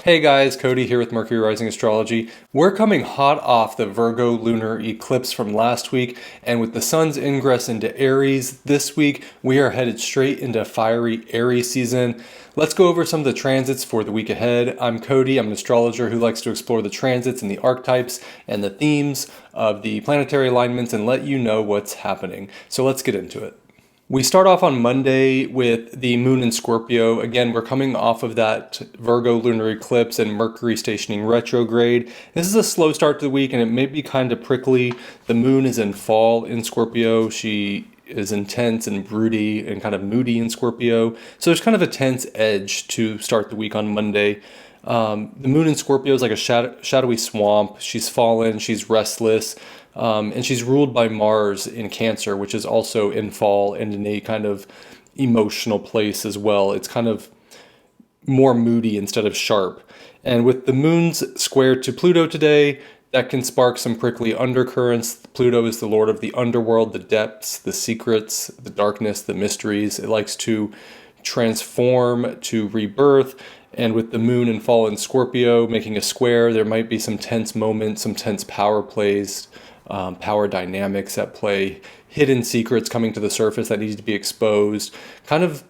Hey guys, Cody here with Mercury Rising Astrology. We're coming hot off the Virgo lunar eclipse from last week, and with the sun's ingress into Aries this week, we are headed straight into fiery Aries season. Let's go over some of the transits for the week ahead. I'm Cody, I'm an astrologer who likes to explore the transits and the archetypes and the themes of the planetary alignments and let you know what's happening. So let's get into it. We start off on Monday with the moon in Scorpio. Again, we're coming off of that Virgo lunar eclipse and Mercury stationing retrograde. This is a slow start to the week and it may be kind of prickly. The moon is in fall in Scorpio. She is intense and broody and kind of moody in Scorpio. So there's kind of a tense edge to start the week on Monday. The moon in Scorpio is like a shadowy swamp. She's fallen, she's restless. And she's ruled by Mars in Cancer, which is also in fall and in a kind of emotional place as well. It's kind of more moody instead of sharp. And with the moon's square to Pluto today, that can spark some prickly undercurrents. Pluto is the lord of the underworld, the depths, the secrets, the darkness, the mysteries. It likes to transform, to rebirth. And with the moon in fall in Scorpio making a square, there might be some tense moments, some tense power plays, power dynamics at play, hidden secrets coming to the surface that need to be exposed. Kind of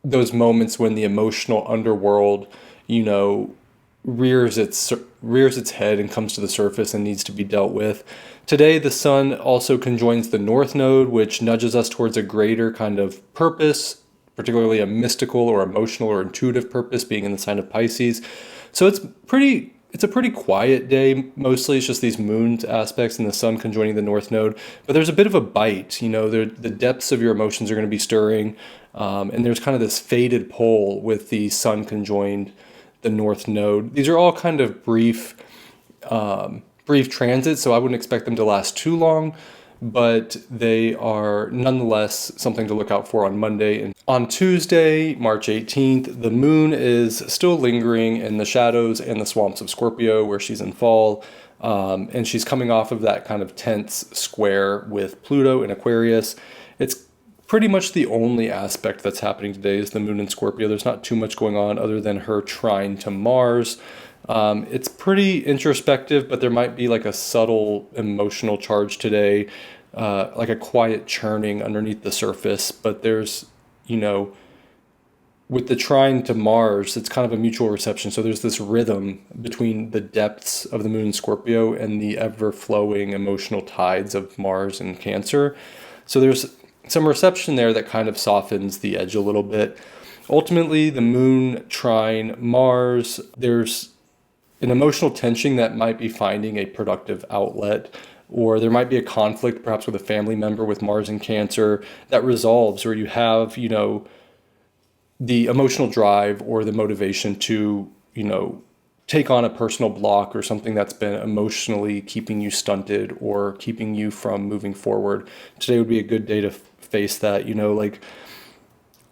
those moments when the emotional underworld, rears its head and comes to the surface and needs to be dealt with. Today, the sun also conjoins the North Node, which nudges us towards a greater kind of purpose, particularly a mystical or emotional or intuitive purpose, being in the sign of Pisces. So it's a pretty quiet day. Mostly it's just these moon aspects and the sun conjoining the North Node. But there's a bit of a bite, the depths of your emotions are going to be stirring. And there's kind of this faded pole with the sun conjoined the North Node. These are all kind of brief transits, so I wouldn't expect them to last too long. But they are nonetheless something to look out for on Monday. And on Tuesday, March 18th, the moon is still lingering in the shadows and the swamps of Scorpio, where she's in fall. And she's coming off of that kind of tense square with Pluto in Aquarius. It's pretty much the only aspect that's happening today is the moon in Scorpio. There's not too much going on other than her trine to Mars. It's pretty introspective, but there might be like a subtle emotional charge today, like a quiet churning underneath the surface. But there's, with the trine to Mars, it's kind of a mutual reception. So there's this rhythm between the depths of the moon in Scorpio and the ever-flowing emotional tides of Mars and Cancer. So there's some reception there that kind of softens the edge a little bit. Ultimately, the moon trine Mars, there's an emotional tension that might be finding a productive outlet, or there might be a conflict perhaps with a family member with Mars and Cancer that resolves, or you have, the emotional drive or the motivation to, take on a personal block or something that's been emotionally keeping you stunted or keeping you from moving forward. Today would be a good day to face that,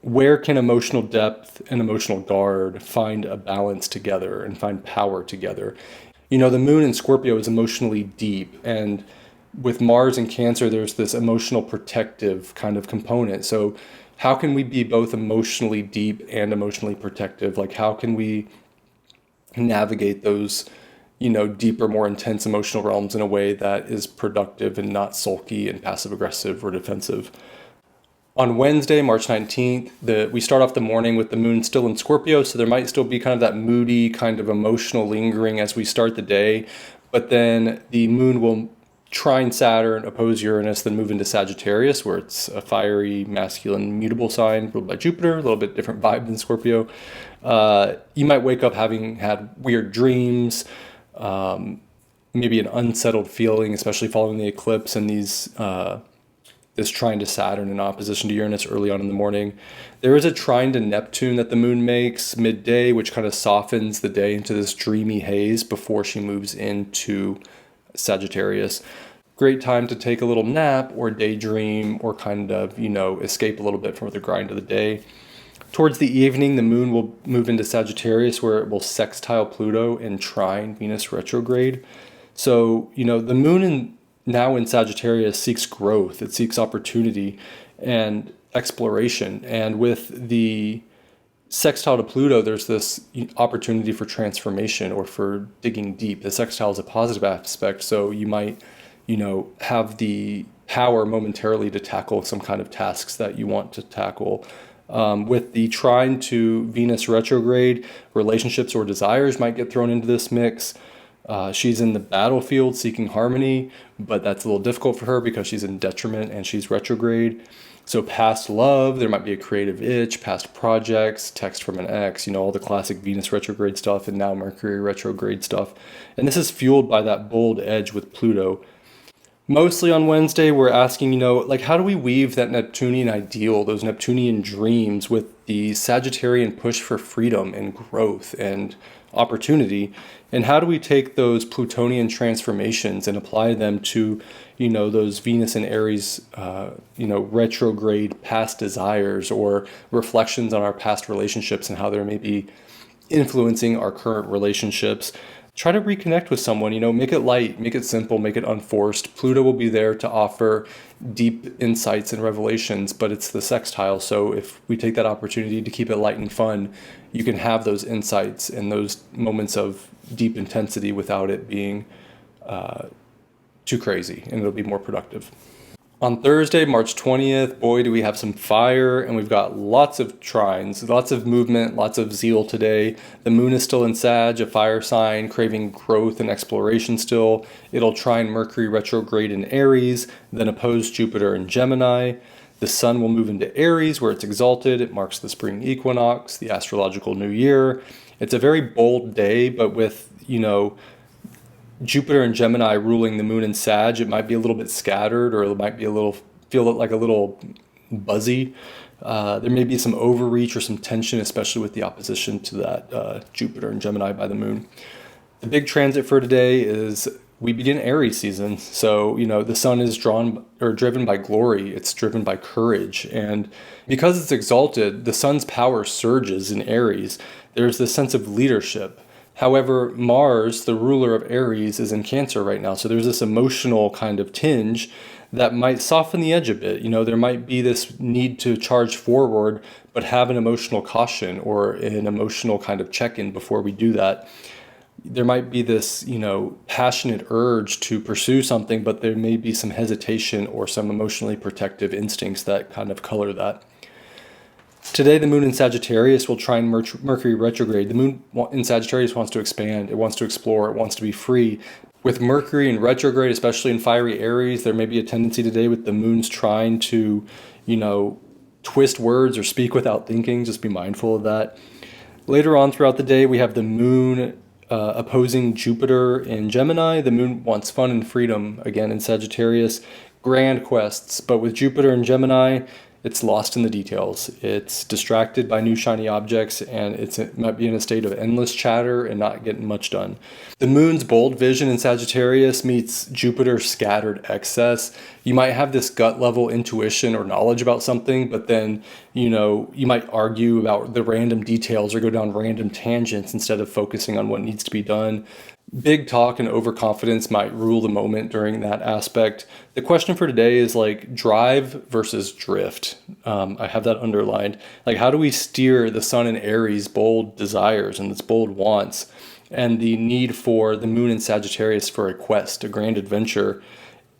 where can emotional depth and emotional guard find a balance together and find power together? The moon in Scorpio is emotionally deep, and with Mars and Cancer, there's this emotional protective kind of component. So how can we be both emotionally deep and emotionally protective? Like, how can we navigate those, deeper, more intense emotional realms in a way that is productive and not sulky and passive aggressive or defensive? On Wednesday, March 19th, we start off the morning with the moon still in Scorpio, so there might still be kind of that moody, kind of emotional lingering as we start the day. But then the moon will trine Saturn, oppose Uranus, then move into Sagittarius, where it's a fiery, masculine, mutable sign ruled by Jupiter, a little bit different vibe than Scorpio. You might wake up having had weird dreams, maybe an unsettled feeling, especially following the eclipse and this trine to Saturn in opposition to Uranus early on in the morning. There is a trine to Neptune that the moon makes midday, which kind of softens the day into this dreamy haze before she moves into Sagittarius. Great time to take a little nap or daydream or kind of, escape a little bit from the grind of the day. Towards the evening, the moon will move into Sagittarius, where it will sextile Pluto and trine Venus retrograde. So, the moon now in Sagittarius seeks growth, it seeks opportunity and exploration. And with the sextile to Pluto, there's this opportunity for transformation or for digging deep. The sextile is a positive aspect, so you might, have the power momentarily to tackle some kind of tasks that you want to tackle. With the trine to Venus retrograde, relationships or desires might get thrown into this mix. She's in the battlefield seeking harmony, but that's a little difficult for her because she's in detriment and she's retrograde. So past love, there might be a creative itch, past projects, text from an ex, all the classic Venus retrograde stuff, and now Mercury retrograde stuff. And this is fueled by that bold edge with Pluto. Mostly on Wednesday, we're asking, how do we weave that Neptunian ideal, those Neptunian dreams, with the Sagittarian push for freedom and growth and opportunity? And how do we take those Plutonian transformations and apply them to, those Venus and Aries, retrograde past desires or reflections on our past relationships and how they're maybe influencing our current relationships? Try to reconnect with someone, make it light, make it simple, make it unforced. Pluto will be there to offer deep insights and revelations, but it's the sextile. So if we take that opportunity to keep it light and fun, you can have those insights and those moments of deep intensity without it being too crazy, and it'll be more productive. On Thursday, March 20th, boy, do we have some fire, and we've got lots of trines, lots of movement, lots of zeal today. The moon is still in Sag, a fire sign, craving growth and exploration still. It'll trine Mercury retrograde in Aries, then oppose Jupiter in Gemini. The sun will move into Aries, where it's exalted. It marks the spring equinox, the astrological new year. It's a very bold day, but with, Jupiter and Gemini ruling the moon in Sag, it might be a little bit scattered, or it might be feel like a little buzzy. There may be some overreach or some tension, especially with the opposition to that Jupiter and Gemini by the moon. The big transit for today is we begin Aries season. So, the sun is driven by glory. It's driven by courage. And because it's exalted, the sun's power surges in Aries. There's this sense of leadership. However, Mars, the ruler of Aries, is in Cancer right now. So there's this emotional kind of tinge that might soften the edge a bit. There might be this need to charge forward, but have an emotional caution or an emotional kind of check-in before we do that. There might be this, passionate urge to pursue something, but there may be some hesitation or some emotionally protective instincts that kind of color that. Today, the moon in Sagittarius will trine Mercury retrograde. The moon in Sagittarius wants to expand. It wants to explore. It wants to be free. With Mercury in retrograde, especially in fiery Aries, there may be a tendency today with the moon's trine to, twist words or speak without thinking. Just be mindful of that. Later on throughout the day, we have the moon opposing Jupiter in Gemini. The moon wants fun and freedom, again in Sagittarius. Grand quests. But with Jupiter in Gemini, it's lost in the details. It's distracted by new shiny objects, and it might be in a state of endless chatter and not getting much done. The moon's bold vision in Sagittarius meets Jupiter's scattered excess. You might have this gut level intuition or knowledge about something, but then, you might argue about the random details or go down random tangents instead of focusing on what needs to be done. Big talk and overconfidence might rule the moment during that aspect. The question for today is drive versus drift. I have that underlined. How do we steer the sun in Aries' bold desires and its bold wants and the need for the moon in Sagittarius for a quest, a grand adventure?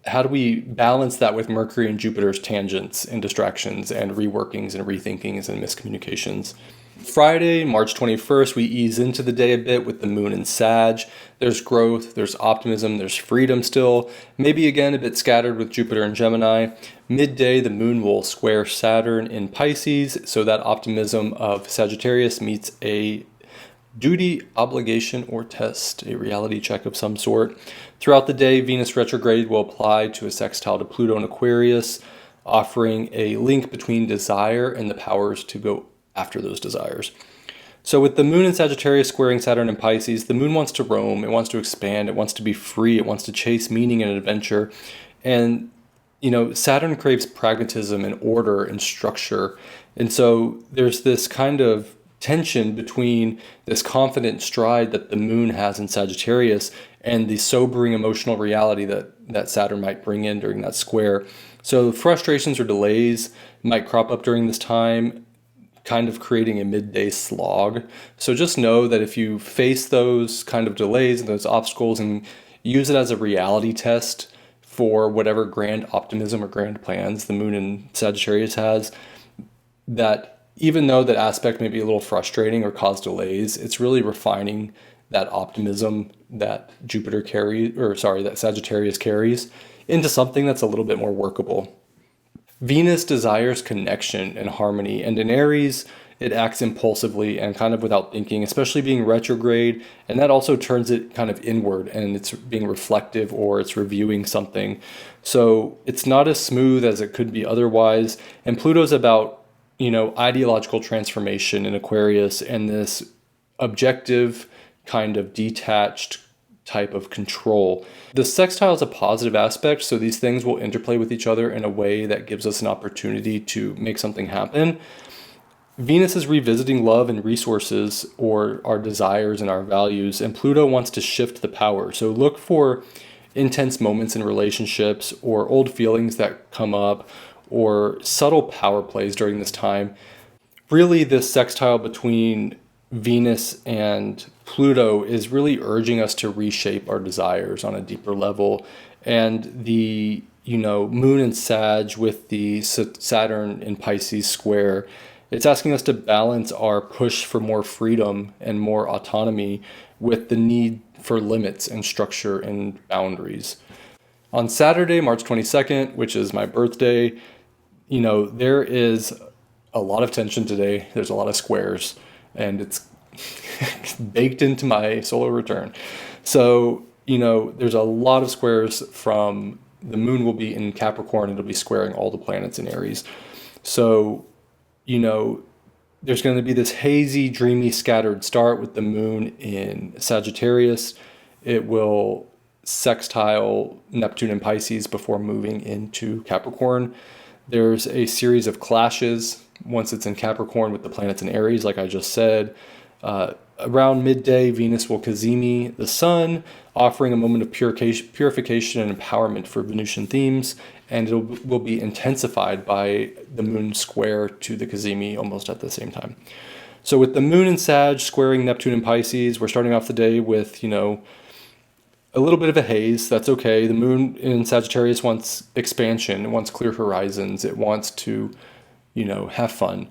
How do we balance that with Mercury and Jupiter's tangents and distractions and reworkings and rethinkings and miscommunications? Friday, March 21st, we ease into the day a bit with the moon in Sag. There's growth, there's optimism, there's freedom still. Maybe again a bit scattered with Jupiter and Gemini. Midday, the moon will square Saturn in Pisces, so that optimism of Sagittarius meets a duty, obligation, or test, a reality check of some sort. Throughout the day, Venus retrograde will apply to a sextile to Pluto in Aquarius, offering a link between desire and the powers to go after those desires. So with the moon in Sagittarius squaring Saturn in Pisces, the moon wants to roam, it wants to expand, it wants to be free, it wants to chase meaning and adventure. And, Saturn craves pragmatism and order and structure. And so there's this kind of tension between this confident stride that the moon has in Sagittarius and the sobering emotional reality that Saturn might bring in during that square. So frustrations or delays might crop up during this time. kind of creating a midday slog. So just know that if you face those kind of delays and those obstacles and use it as a reality test for whatever grand optimism or grand plans the moon in Sagittarius has, that even though that aspect may be a little frustrating or cause delays, it's really refining that optimism that that Sagittarius carries into something that's a little bit more workable. Venus desires connection and harmony, and in Aries, it acts impulsively and kind of without thinking, especially being retrograde, and that also turns it kind of inward and it's being reflective or it's reviewing something. So it's not as smooth as it could be otherwise. And Pluto's about, ideological transformation in Aquarius and this objective kind of detached type of control. The sextile is a positive aspect, so these things will interplay with each other in a way that gives us an opportunity to make something happen. Venus is revisiting love and resources, or our desires and our values, and Pluto wants to shift the power. So look for intense moments in relationships or old feelings that come up or subtle power plays during this time. Really, this sextile between Venus and Pluto is really urging us to reshape our desires on a deeper level. And the, moon in Sag with the Saturn in Pisces square, it's asking us to balance our push for more freedom and more autonomy with the need for limits and structure and boundaries. On Saturday, March 22nd, which is my birthday, there is a lot of tension today. There's a lot of squares, and it's baked into my solar return. So, there's a lot of squares from the moon will be in Capricorn. It'll be squaring all the planets in Aries. So, there's going to be this hazy, dreamy, scattered start with the moon in Sagittarius. It will sextile Neptune and Pisces before moving into Capricorn. There's a series of clashes once it's in Capricorn with the planets in Aries, like I just said. Around midday, Venus will Cazimi the Sun, offering a moment of purification and empowerment for Venusian themes, and it will be intensified by the moon square to the Cazimi almost at the same time. So with the moon in Sag squaring Neptune and Pisces, we're starting off the day with, a little bit of a haze. That's okay. The moon in Sagittarius wants expansion. It wants clear horizons. It wants to, have fun.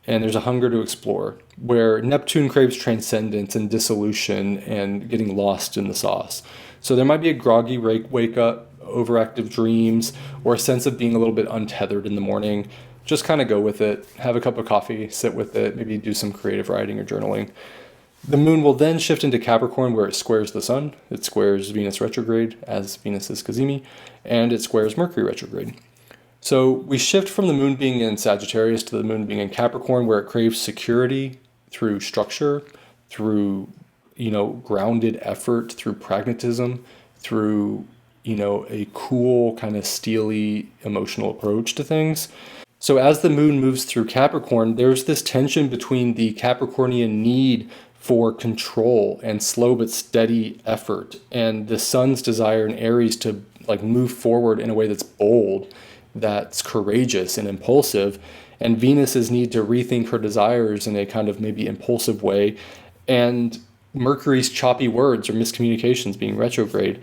And there's a hunger to explore, where Neptune craves transcendence and dissolution and getting lost in the sauce. So there might be a groggy wake up, overactive dreams, or a sense of being a little bit untethered in the morning. Just kind of go with it. Have a cup of coffee, sit with it, maybe do some creative writing or journaling. The moon will then shift into Capricorn, where it squares the sun. It squares Venus retrograde, as Venus is Cazimi, and it squares Mercury retrograde. So we shift from the moon being in Sagittarius to the moon being in Capricorn, where it craves security through structure, through, grounded effort, through pragmatism, through, a cool kind of steely emotional approach to things. So as the moon moves through Capricorn, there's this tension between the Capricornian need for control and slow but steady effort, and the sun's desire in Aries to move forward in a way that's bold, that's courageous and impulsive, and Venus's need to rethink her desires in a kind of maybe impulsive way, and Mercury's choppy words or miscommunications being retrograde.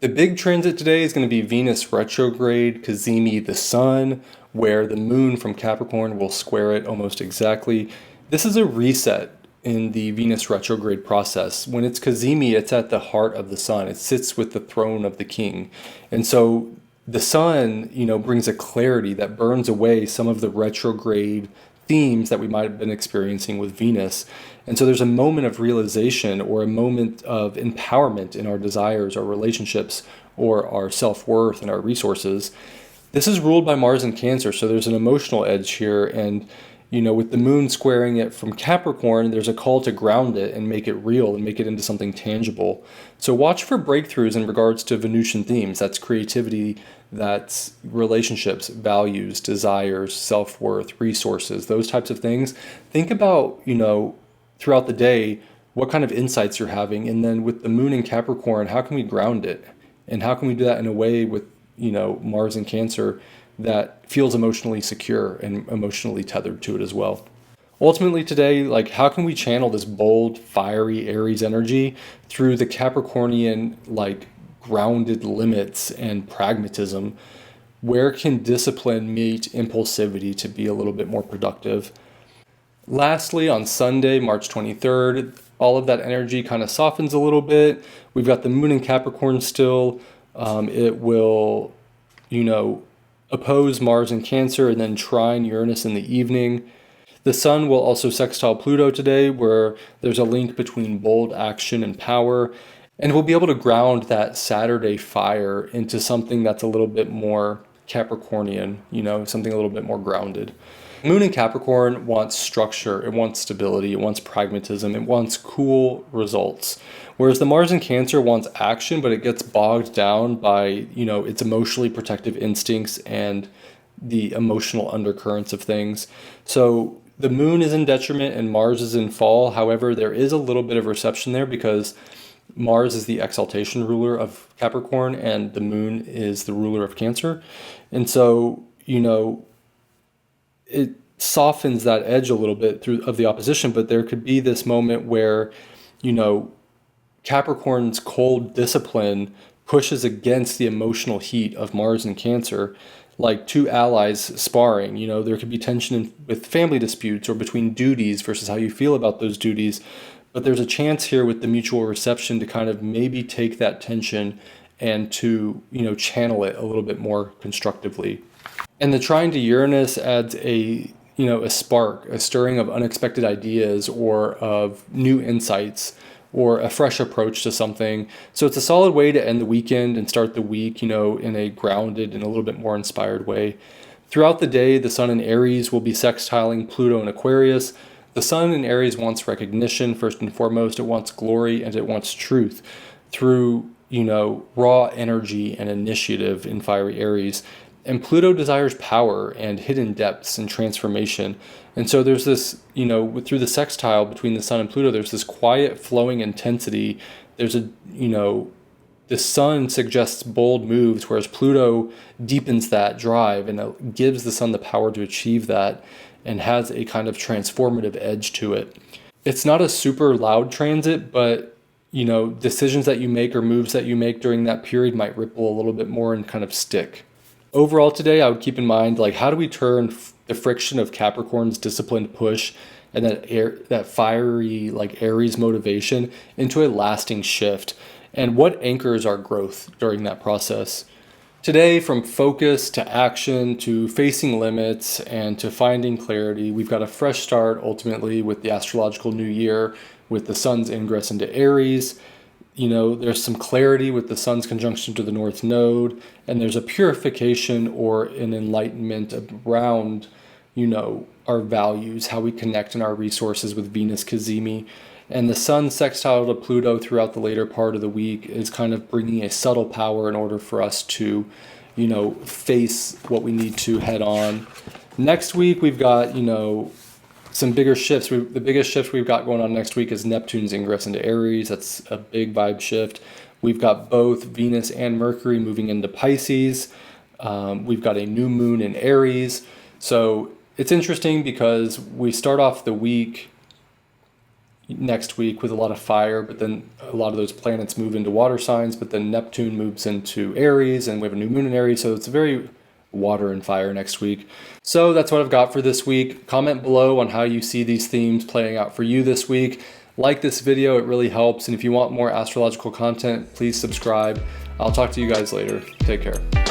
The big transit today is going to be Venus retrograde, Cazimi the sun, where the moon from Capricorn will square it almost exactly. This is a reset in the Venus retrograde process. When it's Cazimi, it's at the heart of the sun. It sits with the throne of the king. And so the sun, brings a clarity that burns away some of the retrograde themes that we might have been experiencing with Venus. And so there's a moment of realization or a moment of empowerment in our desires, our relationships, or our self-worth and our resources. This is ruled by Mars in Cancer, so there's an emotional edge here. And, with the moon squaring it from Capricorn, there's a call to ground it and make it real and make it into something tangible. So watch for breakthroughs in regards to Venusian themes. That's creativity, that's relationships, values, desires, self-worth, resources, those types of things. Think about, throughout the day, what kind of insights you're having. And then with the moon in Capricorn, how can we ground it? And how can we do that in a way with, Mars in Cancer that feels emotionally secure and emotionally tethered to it as well? Ultimately today, like, how can we channel this bold, fiery Aries energy through the Capricornian, like, grounded limits and pragmatism? Where can discipline meet impulsivity to be a little bit more productive? Lastly, on Sunday, March 23rd, all of that energy kind of softens a little bit. We've got the moon in Capricorn still. It will, oppose Mars in Cancer and then trine Uranus in the evening. The sun will also sextile Pluto today, where there's a link between bold action and power. And we'll be able to ground that Saturday fire into something that's a little bit more Capricornian, something a little bit more grounded. Moon in Capricorn wants structure, it wants stability, it wants pragmatism, it wants cool results. Whereas the Mars in Cancer wants action, but it gets bogged down by, its emotionally protective instincts and the emotional undercurrents of things. So the moon is in detriment and Mars is in fall. However, there is a little bit of reception there because Mars is the exaltation ruler of Capricorn and the moon is the ruler of Cancer. And so, it softens that edge a little bit of the opposition, but there could be this moment where, Capricorn's cold discipline pushes against the emotional heat of Mars and Cancer, like two allies sparring. There could be tension with family disputes or between duties versus how you feel about those duties. But there's a chance here with the mutual reception to kind of maybe take that tension and to, channel it a little bit more constructively. And the trine to Uranus adds a spark, a stirring of unexpected ideas or of new insights or a fresh approach to something. So it's a solid way to end the weekend and start the week, in a grounded and a little bit more inspired way. Throughout the day, the sun in Aries will be sextiling Pluto in Aquarius. The sun in Aries wants recognition, first and foremost. It wants glory and it wants truth through, raw energy and initiative in fiery Aries. And Pluto desires power and hidden depths and transformation. And so there's this, through the sextile between the sun and Pluto, there's this quiet flowing intensity. There's the sun suggests bold moves, whereas Pluto deepens that drive and it gives the sun the power to achieve that and has a kind of transformative edge to it. It's not a super loud transit, but, decisions that you make or moves that you make during that period might ripple a little bit more and kind of stick. Overall today, I would keep in mind, how do we turn the friction of Capricorn's disciplined push and that fiery, Aries motivation into a lasting shift? And what anchors our growth during that process? Today, from focus to action to facing limits and to finding clarity, we've got a fresh start ultimately with the astrological new year, with the sun's ingress into Aries. There's some clarity with the sun's conjunction to the North Node, and there's a purification or an enlightenment around, our values, how we connect in our resources with Venus Cazimi. And the sun sextile to Pluto throughout the later part of the week is kind of bringing a subtle power in order for us to, face what we need to head on. Next week, we've got, some bigger shifts. The biggest shift we've got going on next week is Neptune's ingress into Aries. That's a big vibe shift. We've got both Venus and Mercury moving into Pisces. We've got a new moon in Aries. So it's interesting because we start off the week next week with a lot of fire, but then a lot of those planets move into water signs, but then Neptune moves into Aries and we have a new moon in Aries. So it's very water and fire next week. So that's what I've got for this week. Comment below on how you see these themes playing out for you this week. Like this video, it really helps. And if you want more astrological content, please subscribe. I'll talk to you guys later. Take care.